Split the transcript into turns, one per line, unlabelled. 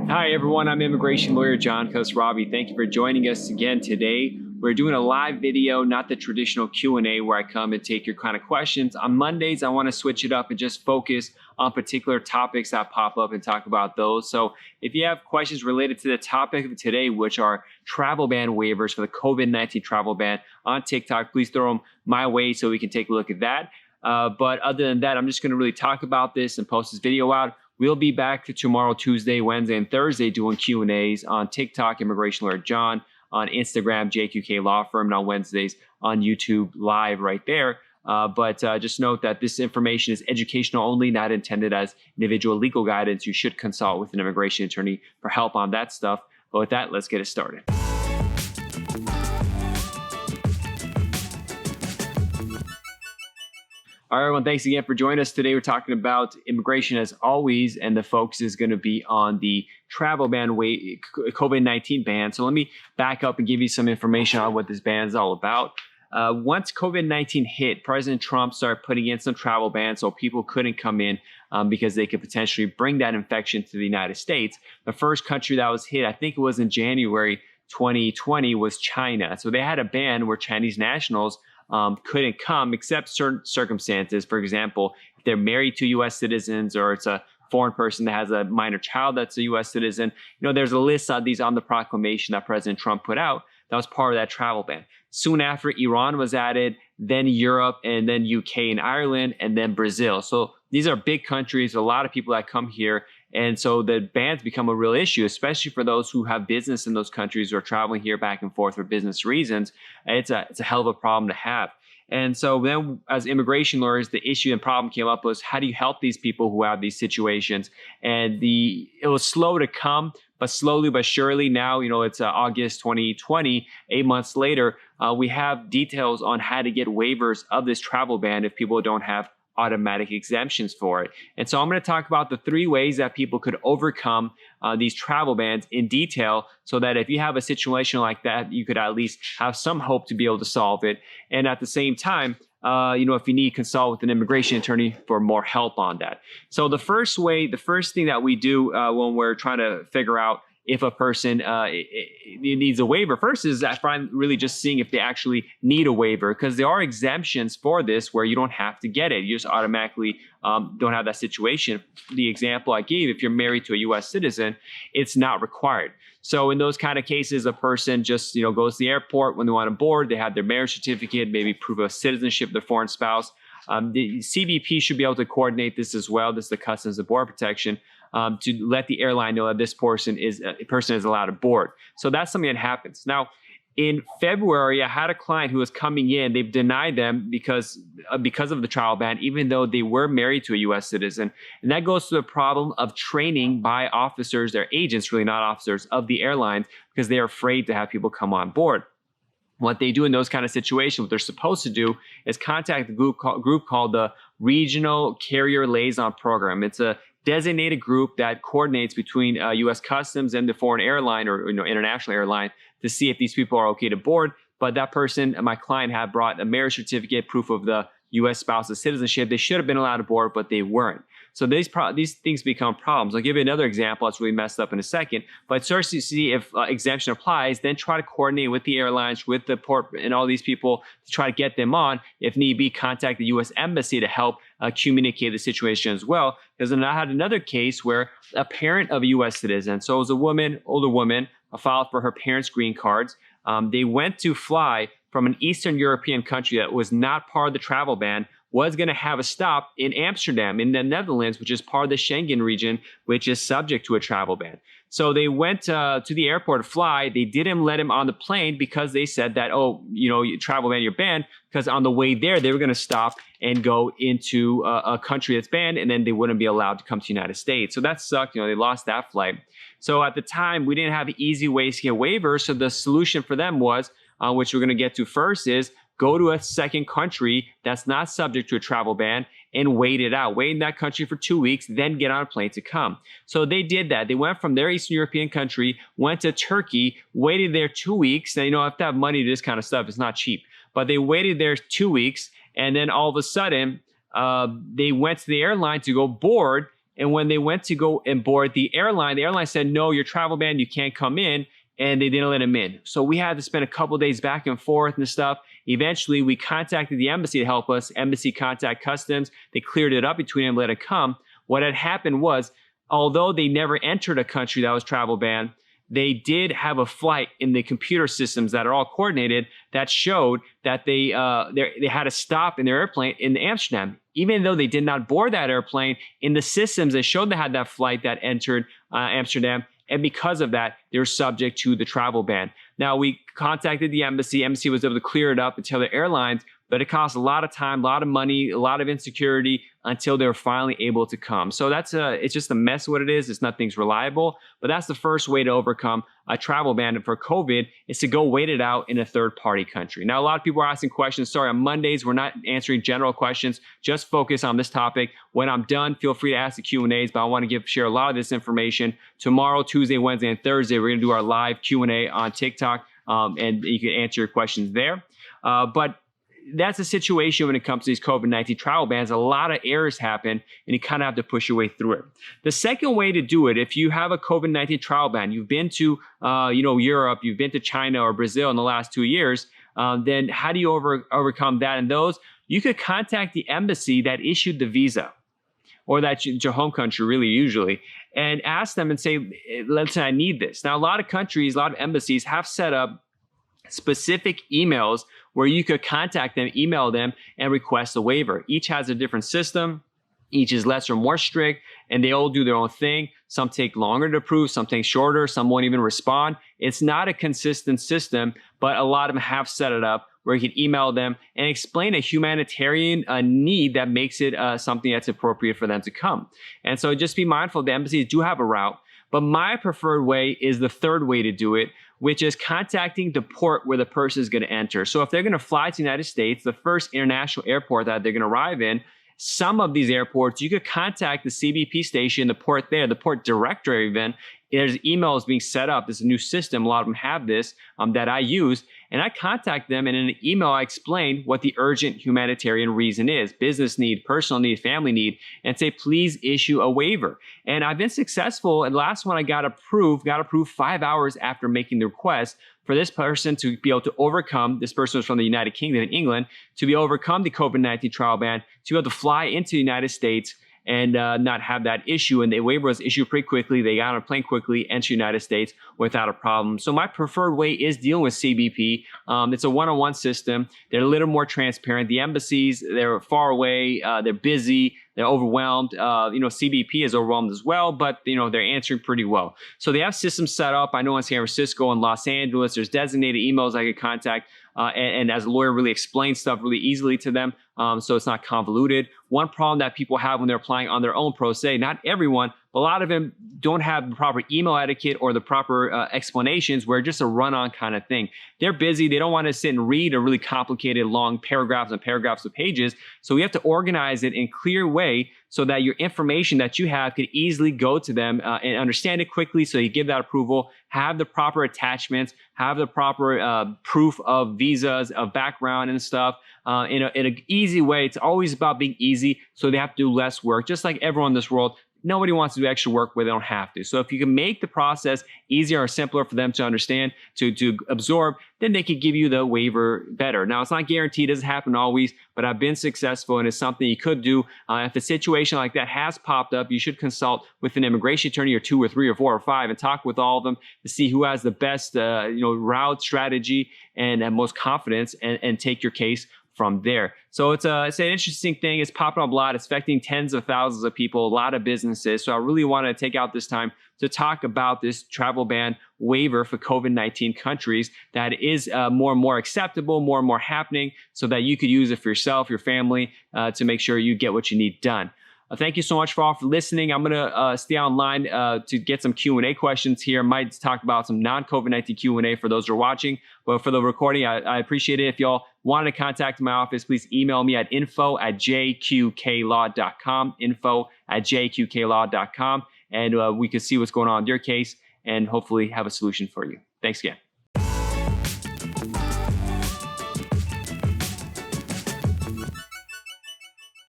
Hi everyone, I'm immigration lawyer John Khosravi. Thank you for joining us again today. We're doing a live video, not the traditional Q&A where I come and take your kind of questions. On Mondays, I want to switch it up and just focus on particular topics that pop up and talk about those. So if you have questions related to the topic of today, which are travel ban waivers for the COVID-19 travel ban on TikTok, please throw them my way so we can take a look at that. But other than that, I'm just going to really talk about this and post this video out. We'll be back tomorrow, Tuesday, Wednesday, and Thursday doing Q&As on TikTok, Immigration Lawyer John, on Instagram, JQK Law Firm, and on Wednesdays on YouTube Live right there. But just note that this information is educational only, not intended as individual legal guidance. You should consult with an immigration attorney for help on that stuff. But with that, let's get it started. All right, everyone, thanks again for joining us. Today we're talking about immigration as always, and the focus is going to be on the travel ban, COVID-19 ban. So let me back up and give you some information on what this ban is all about. Once COVID-19 hit, President Trump started putting in some travel bans so people couldn't come in because they could potentially bring that infection to the United States. The first country that was hit, I think it was in January 2020, was China. So they had a ban where Chinese nationals couldn't come except certain circumstances. For example, if they're married to U.S. citizens, or it's a foreign person that has a minor child that's a U.S. citizen. There's a list of these on the proclamation that President Trump put out that was part of that travel ban. Soon after, Iran was added, then Europe, and then UK and Ireland, and then Brazil. So these are big countries, a lot of people that come here. And so the bans become a real issue, especially for those who have business in those countries or are traveling here back and forth for business reasons. It's a hell of a problem to have. And so then as immigration lawyers, the issue and problem came up was, how do you help these people who have these situations? And it was slow to come, but slowly but surely now, it's August 2020, 8 months later, we have details on how to get waivers of this travel ban if people don't have automatic exemptions for it. And so I'm going to talk about the 3 ways that people could overcome these travel bans in detail, so that if you have a situation like that, you could at least have some hope to be able to solve it. And at the same time, if you need, consult with an immigration attorney for more help on that. So the first thing that we do when we're trying to figure out if a person needs a waiver, first is really just seeing if they actually need a waiver, because there are exemptions for this where you don't have to get it. You just automatically don't have that situation. The example I gave, if you're married to a U.S. citizen, it's not required. So in those kind of cases, a person just goes to the airport when they want to board, they have their marriage certificate, maybe proof of citizenship of their foreign spouse. The CBP should be able to coordinate this as well. This is the Customs and Border Protection. To let the airline know that this person is allowed to board. So that's something that happens. Now, in February, I had a client who was coming in. They've denied them because of the travel ban, even though they were married to a U.S. citizen. And that goes to the problem of training by officers, their agents, really not officers, of the airlines, because they're afraid to have people come on board. What they do in those kind of situations, what they're supposed to do is contact a group called the Regional Carrier Liaison Program. It's a designated group that coordinates between U.S. Customs and the foreign airline or international airline to see if these people are okay to board. But that person, my client, had brought a marriage certificate, proof of the U.S. spouse's citizenship. They should have been allowed to board, but they weren't. So these things become problems. I'll give you another example. It's really messed up in a second. But first, to see if exemption applies, then try to coordinate with the airlines, with the port, and all these people to try to get them on. If need be, contact the U.S. Embassy to help communicate the situation as well. Because then I had another case where a parent of a U.S. citizen, so it was a woman, older woman, filed for her parents' green cards. They went to fly from an Eastern European country that was not part of the travel ban, was going to have a stop in Amsterdam in the Netherlands, which is part of the Schengen region, which is subject to a travel ban. So they went to the airport to fly. They didn't let him on the plane because they said that, travel ban, you're banned, because on the way there, they were going to stop and go into a country that's banned, and then they wouldn't be allowed to come to the United States. So that sucked. They lost that flight. So at the time, we didn't have easy ways to get waivers. So the solution for them was, which we're going to get to first, is go to a second country that's not subject to a travel ban and wait it out. Wait in that country for 2 weeks, then get on a plane to come. So they did that. They went from their Eastern European country, went to Turkey, waited there 2 weeks. Now, you have to have money to do this kind of stuff. It's not cheap. But they waited there 2 weeks, and then all of a sudden, they went to the airline to go board, And when they went to go and board the airline said, no, your travel ban, you can't come in. And they didn't let him in. So we had to spend a couple of days back and forth and stuff. Eventually, we contacted the embassy to help us. Embassy contacted customs. They cleared it up between them, let it come. What had happened was, although they never entered a country that was travel banned, they did have a flight in the computer systems that are all coordinated that showed that they had a stop in their airplane in Amsterdam. Even though they did not board that airplane, in the systems they showed they had that flight that entered Amsterdam. And because of that, they're subject to the travel ban. Now, we contacted the embassy. Embassy was able to clear it up and tell the airlines, but it cost a lot of time, a lot of money, a lot of insecurity until they were finally able to come. So it's just a mess what it is. It's nothing's reliable, but that's the first way to overcome a travel ban for COVID is to go wait it out in a third party country. Now, a lot of people are asking questions. Sorry, on Mondays, we're not answering general questions. Just focus on this topic. When I'm done, feel free to ask the Q&As, but I want to share a lot of this information. Tomorrow, Tuesday, Wednesday, and Thursday, we're going to do our live Q&A on TikTok, and you can answer your questions there. But that's the situation when it comes to these COVID-19 travel bans. A lot of errors happen, and you kind of have to push your way through it. The second way to do it, if you have a COVID-19 travel ban, you've been to Europe, you've been to China or Brazil in the last 2 years, then how do you overcome that? And those, you could contact the embassy that issued the visa, or that's your home country, really, usually, and ask them and say, let's say I need this. Now, a lot of countries, a lot of embassies have set up specific emails where you could contact them, email them, and request a waiver. Each has a different system. Each is less or more strict, and they all do their own thing. Some take longer to approve, some take shorter, some won't even respond. It's not a consistent system, but a lot of them have set it up where you can email them and explain a humanitarian need that makes it something that's appropriate for them to come. And so just be mindful, the embassies do have a route, but my preferred way is the third way to do it, which is contacting the port where the person is going to enter. So if they're going to fly to the United States, the first international airport that they're going to arrive in, some of these airports, you could contact the CBP station, the port there, the port director even. There's emails being set up. There's a new system. A lot of them have this that I use. And I contact them, and in an email, I explain what the urgent humanitarian reason is: business need, personal need, family need, and say, please issue a waiver. And I've been successful. And the last one I got approved 5 hours after making the request for this person to be able to overcome, this person was from the United Kingdom in England, to be overcome the COVID-19 travel ban, to be able to fly into the United States and not have that issue. And the waiver was issued pretty quickly. They got on a plane quickly, entered the United States without a problem. So my preferred way is dealing with CBP. It's a one-on-one system. They're a little more transparent. The embassies, they're far away. They're busy. They're overwhelmed. CBP is overwhelmed as well, but they're answering pretty well. So they have systems set up. I know in San Francisco and Los Angeles, there's designated emails I could contact. And as a lawyer, really explain stuff really easily to them, so it's not convoluted. One problem that people have when they're applying on their own pro se, not everyone, but a lot of them don't have the proper email etiquette or the proper explanations, where just a run-on kind of thing. They're busy. They don't want to sit and read a really complicated, long paragraphs and paragraphs of pages. So we have to organize it in a clear way so that your information that you have could easily go to them and understand it quickly, so you give that approval, have the proper attachments, have the proper proof of visas, of background and stuff in an easy way. It's always about being easy, so they have to do less work. Just like everyone in this world, nobody wants to do extra work where they don't have to. So if you can make the process easier or simpler for them to understand, to absorb, then they could give you the waiver better. Now, it's not guaranteed. It doesn't happen always, but I've been successful, and it's something you could do. If a situation like that has popped up, you should consult with an immigration attorney, or 2 or 3 or 4 or 5, and talk with all of them to see who has the best route, strategy, and most confidence, and take your case from there. So it's an interesting thing. It's popping up a lot. It's affecting tens of thousands of people, a lot of businesses. So I really want to take out this time to talk about this travel ban waiver for COVID-19 countries that is more and more acceptable, more and more happening, so that you could use it for yourself, your family, to make sure you get what you need done. Thank you so much for listening. I'm going to stay online to get some Q&A questions here. Might talk about some non-COVID-19 Q&A for those who are watching. But for the recording, I appreciate it. If y'all want to contact my office, please email me at info@jqqlaw.com, info@jqqlaw.com, and we can see what's going on in your case and hopefully have a solution for you. Thanks again.